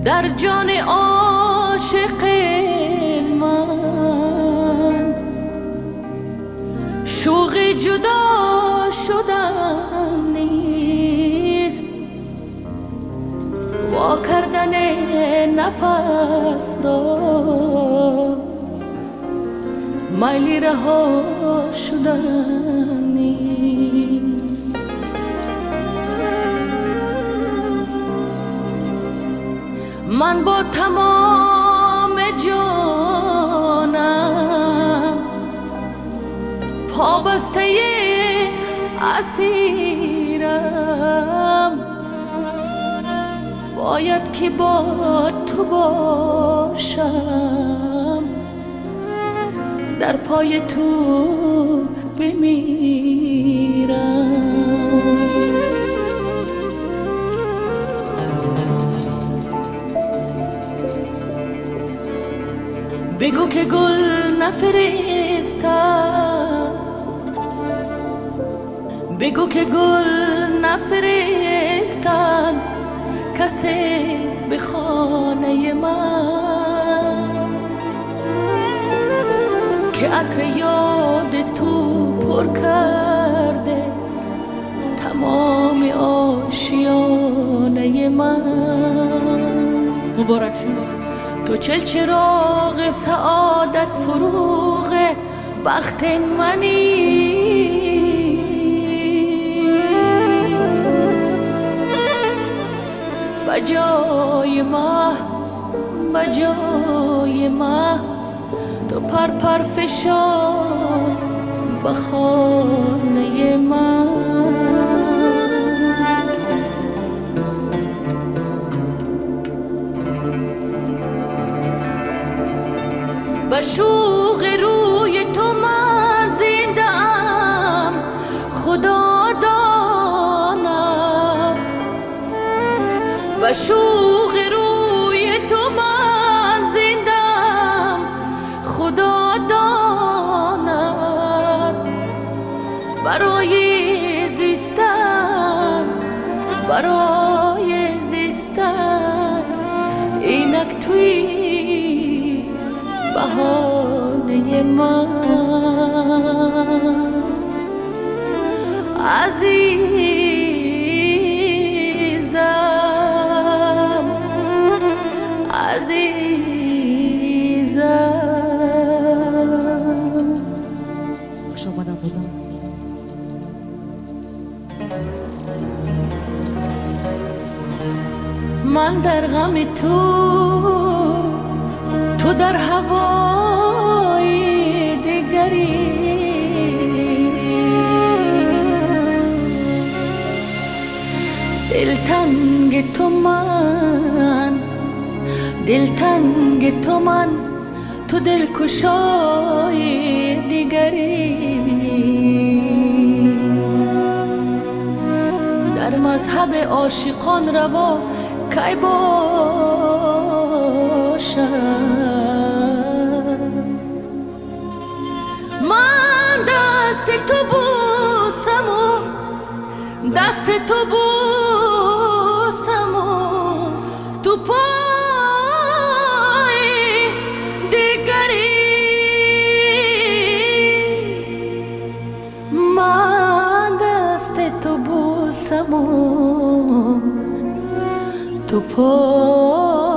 در جان عاشق من شوق جدا شدن نیست، وا کردن نفس را میلی رها شدن نیست. من با تمام جانم پابسته اسیرم، باید که با تو باشم، در پای تو بمیرم. بگو که گل نفرستد، بگو که گل نفرستد کسی به خانه من، که عطر یاد تو پر کرده تمام آشیانه من. مبارک شما. تو چراغ سعادت فروغ بخت منی، بجای ماه تو پر فشان به خانه من. به شوق روی تو من زنده ام خدا داند، به شوق روی تو من زنده ام خدا داند. برای زیستن اینک توی بهانه من. عزیزم خوش آمدم بازم. من در غم تو در هوای دیگری، دلتنگ تو من تو دلکشای دیگری. در مذهب عاشقان روا کی باشد، من دست تو بوسم و تو پای دیگری. من دست تو بوسم و تو پای